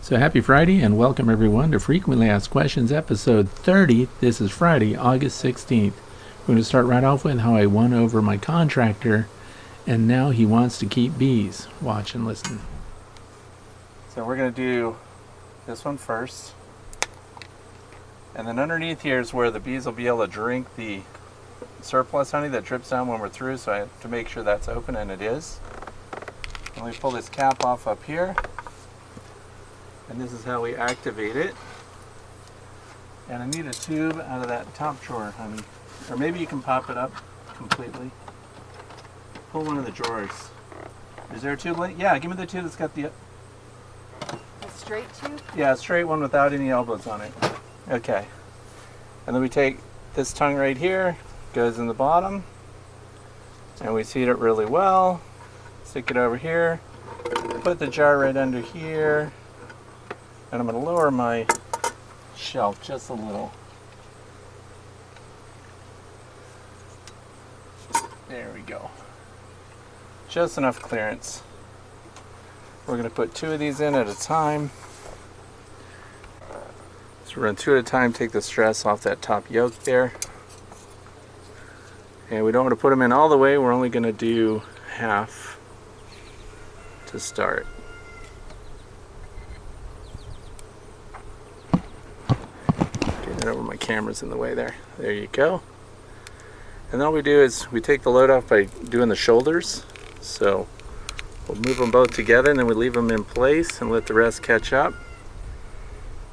So happy Friday and welcome everyone to Frequently Asked Questions episode 30. This is Friday, August 16th. We're going to start right off with how I won over my contractor and now he wants to keep bees. Watch and listen. So we're going to do this one first. And then underneath here is where the bees will be able to drink the surplus honey that drips down when we're through. So I have to make sure that's open, and it is. And we pull this cap off up here. And this is how we activate it. And I need a tube out of that top drawer, honey. Or maybe you can pop it up completely. Pull one of the drawers. Is there a tube? Yeah, give me the tube that's got the... A straight tube? Yeah, a straight one without any elbows on it. Okay. And then we take this tongue right here, goes in the bottom, and we seat it really well. Stick it over here. Put the jar right under here. And I'm going to lower my shelf just a little. There we go. Just enough clearance. We're going to put 2 of these in at a time. So we're going to 2 at a time, take the stress off that top yolk there. And we don't want to put them in all the way, we're only going to do half to start. Over my camera's in the way there. There you go. And then all we do is we take the load off by doing the shoulders. So we'll move them both together and then we leave them in place and let the rest catch up.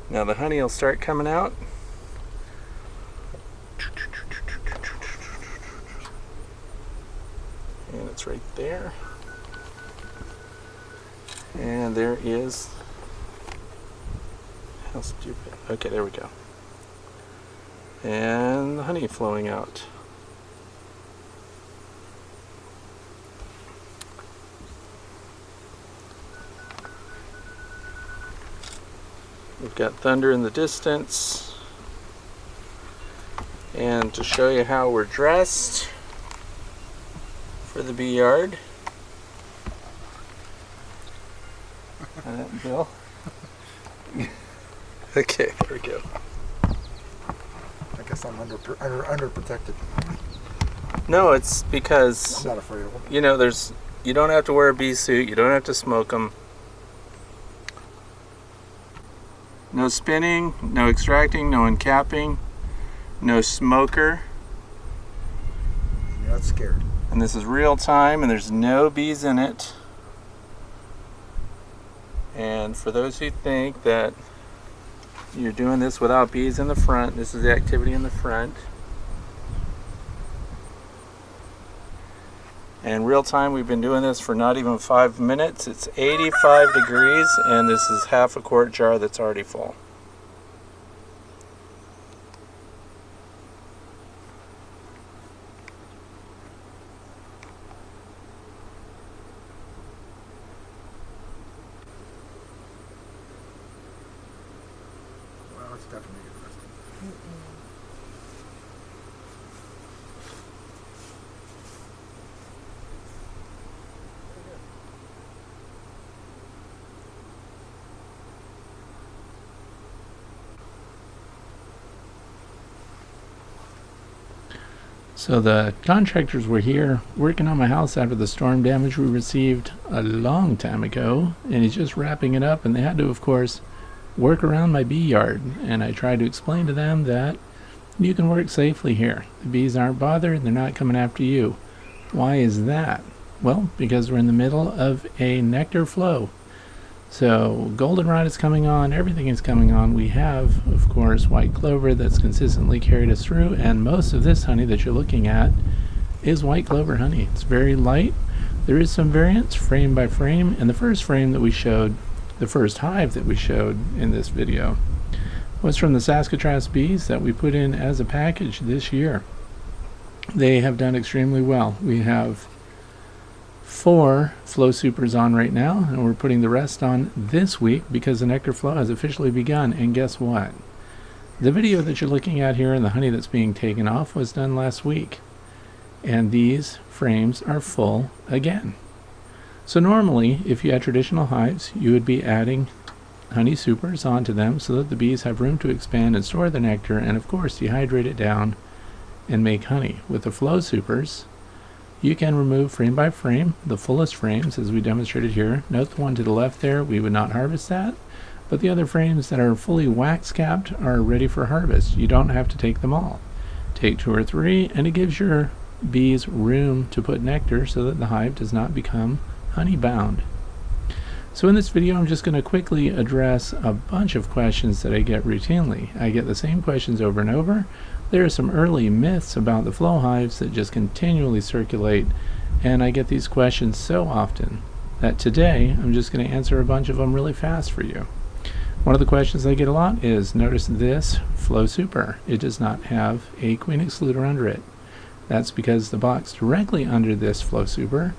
Now the honey will start coming out. And it's right there. And there is... How stupid. Okay, there we go. And the honey flowing out. We've got thunder in the distance. And to show you how we're dressed for the bee yard. And that Bill. Okay, there we go. I guess I'm underprotected. No, it's because I'm not afraid of them. You know, you don't have to wear a bee suit. You don't have to smoke them. No spinning, no extracting, no uncapping, no smoker. You're not scared. And this is real time, and there's no bees in it. And for those who think that you're doing this without bees in the front, this is the activity in the front. And real time, we've been doing this for not even 5 minutes. It's 85 degrees, and this is half a quart jar that's already full. Well, it's definitely interesting. So the contractors were here working on my house after the storm damage we received a long time ago, and he's just wrapping it up, and they had to, of course, work around my bee yard. And I tried to explain to them that you can work safely here. The bees aren't bothered, they're not coming after you. Why is that? Well, because we're in the middle of a nectar flow. So goldenrod is coming on, everything is coming on. We have, of course, white clover that's consistently carried us through, and most of this honey that you're looking at is white clover honey. It's very light. There is some variance frame by frame, and the first frame that we showed, the first hive that we showed in this video, was from the Saskatraz bees that we put in as a package this year. They have done extremely well. We have 4 Flow Supers on right now, and we're putting the rest on this week because the nectar flow has officially begun. And guess what? The video that you're looking at here and the honey that's being taken off was done last week. And these frames are full again. So normally, if you had traditional hives, you would be adding honey supers onto them so that the bees have room to expand and store the nectar, and of course dehydrate it down and make honey. With the flow supers, you can remove frame by frame the fullest frames as we demonstrated here. Note the one to the left there, we would not harvest that, but the other frames that are fully wax capped are ready for harvest. You don't have to take them all. Take 2 or 3 and it gives your bees room to put nectar so that the hive does not become honey bound. So in this video I'm just going to quickly address a bunch of questions that I get routinely. I get the same questions over and over. There are some early myths about the flow hives that just continually circulate, and I get these questions so often that today I'm just going to answer a bunch of them really fast for you. One of the questions I get a lot is, notice this flow super. It does not have a queen excluder under it. That's because the box directly under this flow super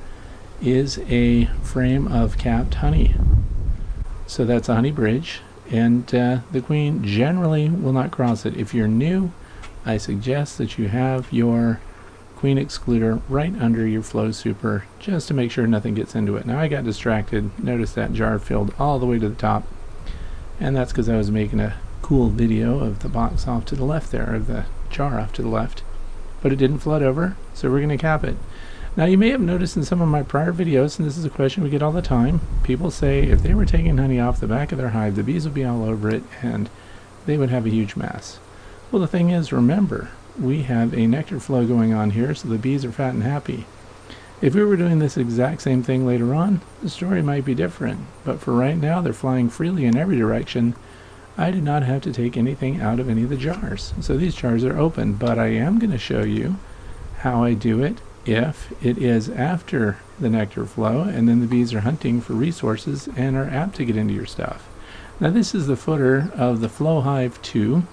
is a frame of capped honey. So that's a honey bridge, and the queen generally will not cross it. If you're new, I suggest that you have your queen excluder right under your flow super just to make sure nothing gets into it. Now I got distracted. Notice that jar filled all the way to the top, and that's because I was making a cool video of the box off to the left there, of the jar off to the left, but it didn't flood over, so we're going to cap it. Now you may have noticed in some of my prior videos, and this is a question we get all the time, people say if they were taking honey off the back of their hive, the bees would be all over it and they would have a huge mess. Well, the thing is, remember, we have a nectar flow going on here, so the bees are fat and happy. If we were doing this exact same thing later on, the story might be different, but for right now they're flying freely in every direction. I did not have to take anything out of any of the jars, so these jars are open, but I am going to show you how I do it if it is after the nectar flow and then the bees are hunting for resources and are apt to get into your stuff. Now this is the footer of the Flow Hive 2,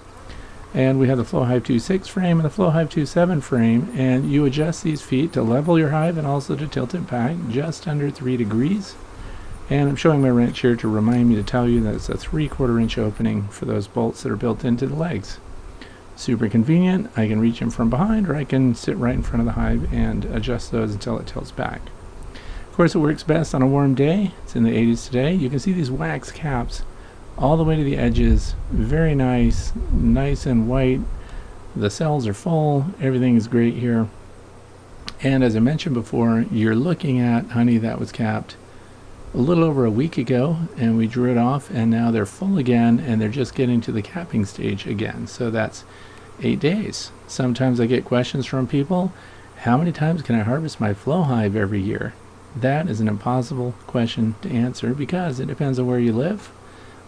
and we have the Flow Hive 2.6 frame and the Flow Hive 2.7 frame, and you adjust these feet to level your hive and also to tilt it back just under 3 degrees. And I'm showing my wrench here to remind me to tell you that it's a 3/4 inch opening for those bolts that are built into the legs. Super convenient. I can reach them from behind, or I can sit right in front of the hive and adjust those until it tilts back. Of course, it works best on a warm day. It's in the 80s today. You can see these wax caps all the way to the edges. Very nice, nice and white. The cells are full. Everything is great here. And as I mentioned before, you're looking at honey that was capped a little over a week ago, and we drew it off, and now they're full again, and they're just getting to the capping stage again. So that's 8 days. Sometimes I get questions from people, how many times can I harvest my flow hive every year? That is an impossible question to answer because it depends on where you live,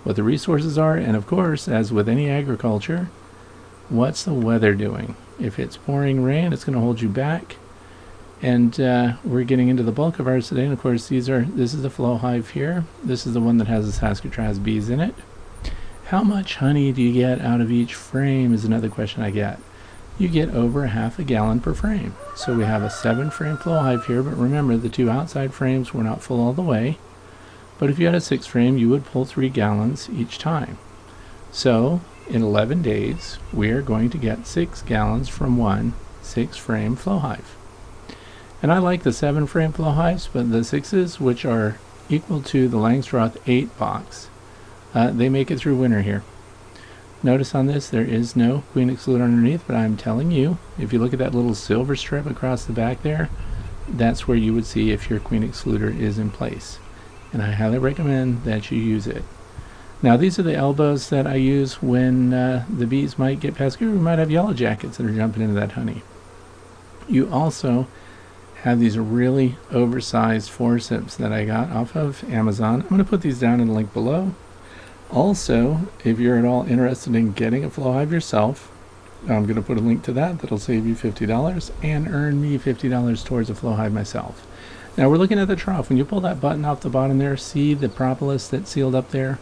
what the resources are, and of course, as with any agriculture, what's the weather doing? If it's pouring rain, it's going to hold you back. And we're getting into the bulk of ours today, and of course this is the flow hive here. This is the one that has the Saskatraz bees in it. How much honey do you get out of each frame is another question I get. You get over 1/2 gallon per frame. So we have a 7-frame flow hive here, but remember the 2 outside frames were not full all the way. But if you had a 6-frame, you would pull 3 gallons each time. So in 11 days, we are going to get 6 gallons from one 6-frame flow hive. And I like the 7-frame flow hives, but the 6s, which are equal to the Langstroth 8 box, they make it through winter here. Notice on this there is no queen excluder underneath, but I'm telling you, if you look at that little silver strip across the back there, that's where you would see if your queen excluder is in place. And I highly recommend that you use it. Now these are the elbows that I use when the bees might get pesky, or we might have yellow jackets that are jumping into that honey. You also have these really oversized forceps that I got off of Amazon. I'm going to put these down in the link below. Also, if you're at all interested in getting a flow hive yourself, I'm going to put a link to that. That'll save you $50 and earn me $50 towards a flow hive myself. Now we're looking at the trough. When you pull that button off the bottom there, see the propolis that's sealed up there?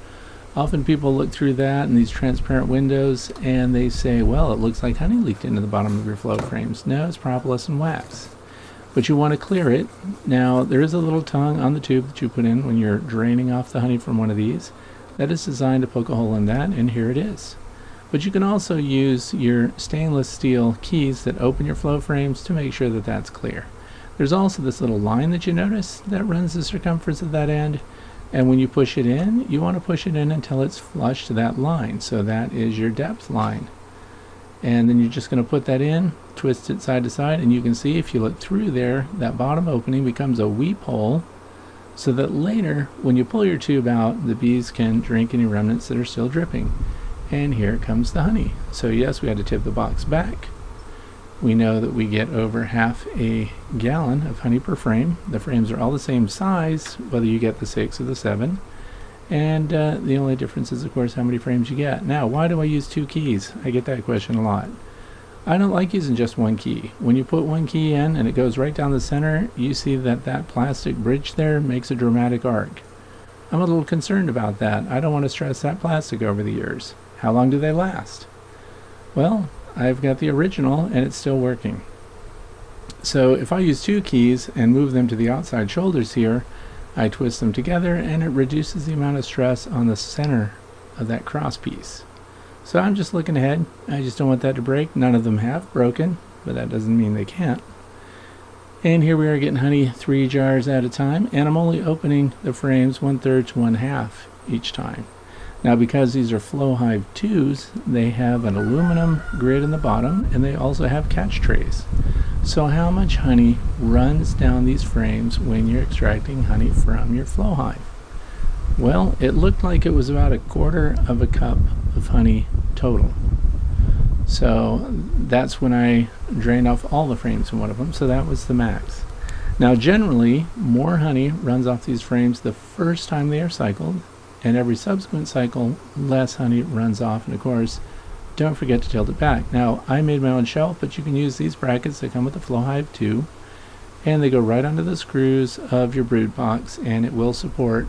Often people look through that and these transparent windows and they say, well, it looks like honey leaked into the bottom of your flow frames. No, it's propolis and wax. But you want to clear it. Now there is a little tongue on the tube that you put in when you're draining off the honey from one of these. That is designed to poke a hole in that, and here it is. But you can also use your stainless steel keys that open your flow frames to make sure that that's clear. There's also this little line that you notice that runs the circumference of that end. And when you push it in, you want to push it in until it's flush to that line. So that is your depth line. And then you're just going to put that in, twist it side to side, and you can see if you look through there, that bottom opening becomes a weep hole, so that later, when you pull your tube out, the bees can drink any remnants that are still dripping. And here comes the honey. So yes, we had to tip the box back. We know that we get over half a gallon of honey per frame. The frames are all the same size, whether you get the 6 or the 7. And the only difference is, of course, how many frames you get. Now, why do I use 2 keys? I get that question a lot. I don't like using just one key. When you put one key in and it goes right down the center, you see that that plastic bridge there makes a dramatic arc. I'm a little concerned about that. I don't want to stress that plastic over the years. How long do they last? Well, I've got the original and it's still working. So if I use 2 keys and move them to the outside shoulders here, I twist them together and it reduces the amount of stress on the center of that cross piece. So I'm just looking ahead. I just don't want that to break. None of them have broken, but that doesn't mean they can't. And here we are getting honey 3 jars at a time, and I'm only opening the frames 1/3 to 1/2 each time. Now, because these are Flow Hive 2s, they have an aluminum grid in the bottom, and they also have catch trays. So how much honey runs down these frames when you're extracting honey from your Flow Hive? Well, it looked like it was about 1/4 of a cup of honey total. So that's when I drained off all the frames in one of them, so that was the max. Now, generally, more honey runs off these frames the first time they are cycled, and every subsequent cycle, less honey runs off. And of course, don't forget to tilt it back. Now, I made my own shelf, but you can use these brackets that come with the Flow Hive 2, and they go right onto the screws of your brood box, and it will support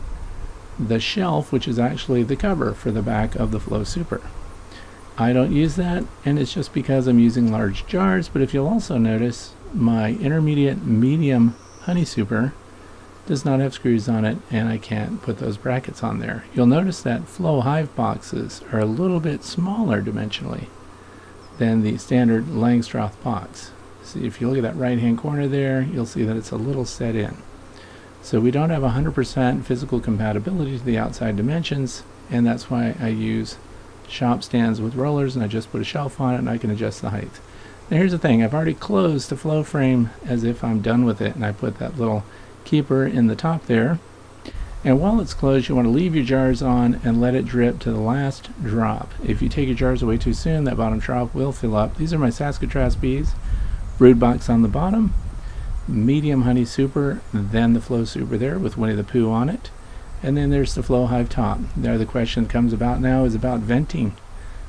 the shelf, which is actually the cover for the back of the Flow Super. I don't use that, and it's just because I'm using large jars, but if you'll also notice, my intermediate medium honey super does not have screws on it, and I can't put those brackets on there. You'll notice that Flow Hive boxes are a little bit smaller dimensionally than the standard Langstroth box. See, if you look at that right hand corner there, you'll see that it's a little set in. So we don't have 100% physical compatibility to the outside dimensions, and that's why I use shop stands with rollers, and I just put a shelf on it and I can adjust the height. Now here's the thing, I've already closed the flow frame as if I'm done with it, and I put that little keeper in the top there. And while it's closed, you want to leave your jars on and let it drip to the last drop. If you take your jars away too soon, that bottom drop will fill up. These are my Saskatraz bees. Brood box on the bottom, medium honey super, then the Flow Super there with Winnie the Pooh on it, and then there's the Flow Hive top. There, the question that comes about now is about venting.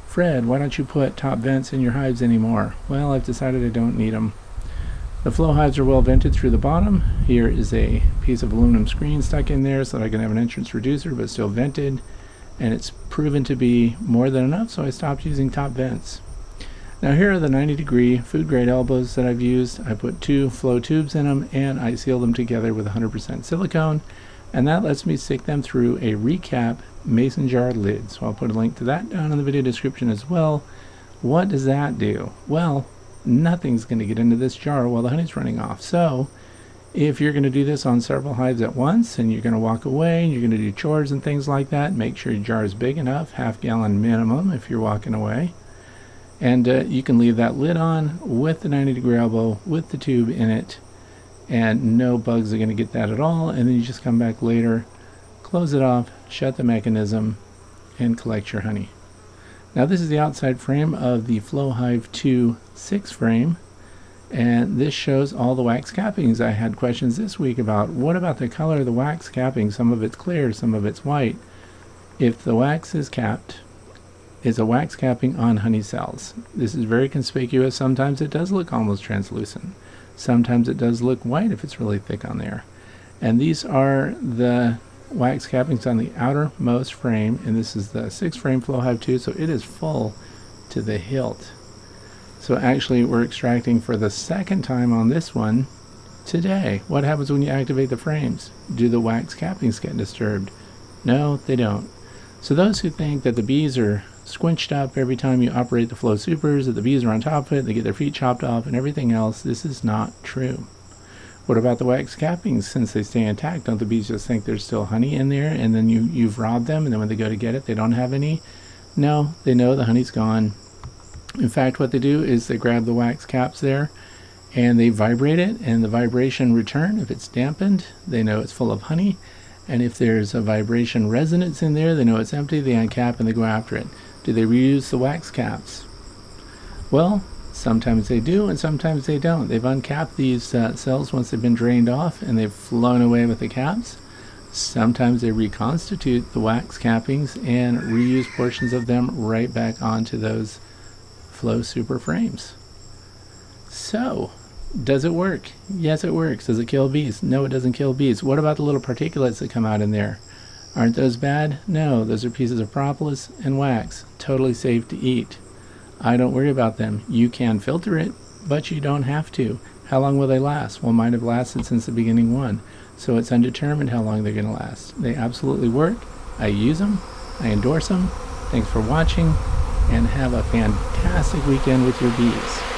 Fred, why don't you put top vents in your hives anymore? Well, I've decided I don't need them. The Flow Hives are well vented through the bottom. Here is a piece of aluminum screen stuck in there so that I can have an entrance reducer, but still vented, and it's proven to be more than enough, so I stopped using top vents. Now here are the 90-degree food grade elbows that I've used. I put 2 flow tubes in them, and I seal them together with 100% silicone, and that lets me stick them through a recap mason jar lid. So I'll put a link to that down in the video description as well. What does that do? Well, nothing's going to get into this jar while the honey's running off. So if you're going to do this on several hives at once, and you're going to walk away and you're going to do chores and things like that, make sure your jar is big enough, ½ gallon minimum if you're walking away. And you can leave that lid on with the 90-degree elbow with the tube in it, and no bugs are going to get that at all. And then you just come back later, close it off, shut the mechanism, and collect your honey. Now this is the outside frame of the Flow Hive 2 6 frame, and this shows all the wax cappings. I had questions this week about what about the color of the wax capping. Some of it's clear, some of it's white. If the wax is capped, it's a wax capping on honey cells. This is very conspicuous. Sometimes it does look almost translucent. Sometimes it does look white if it's really thick on there. And these are the wax cappings on the outermost frame, and this is the 6 frame Flow Hive 2, so it is full to the hilt. So actually we're extracting for the second time on this one today. What happens when you activate the frames? Do the wax cappings get disturbed? No, they don't. So those who think that the bees are squinched up every time you operate the Flow Supers, that the bees are on top of it, they get their feet chopped off and everything else, this is not true. What about the wax cappings? Since they stay intact, don't the bees just think there's still honey in there, and then you've robbed them, and then when they go to get it, they don't have any? No, they know the honey's gone. In fact, what they do is they grab the wax caps there, and they vibrate it, and the vibration return, if it's dampened, they know it's full of honey, and if there's a vibration resonance in there, they know it's empty, they uncap and they go after it. Do they reuse the wax caps? Well, sometimes they do, and sometimes they don't. They've uncapped these cells once they've been drained off, and they've flown away with the caps. Sometimes they reconstitute the wax cappings and reuse portions of them right back onto those Flow Super frames. So, does it work? Yes, it works. Does it kill bees? No, it doesn't kill bees. What about the little particulates that come out in there? Aren't those bad? No, those are pieces of propolis and wax. Totally safe to eat. I don't worry about them. You can filter it, but you don't have to. How long will they last? Well, mine have lasted since the beginning one. So it's undetermined how long they're going to last. They absolutely work. I use them. I endorse them. Thanks for watching, and have a fantastic weekend with your bees.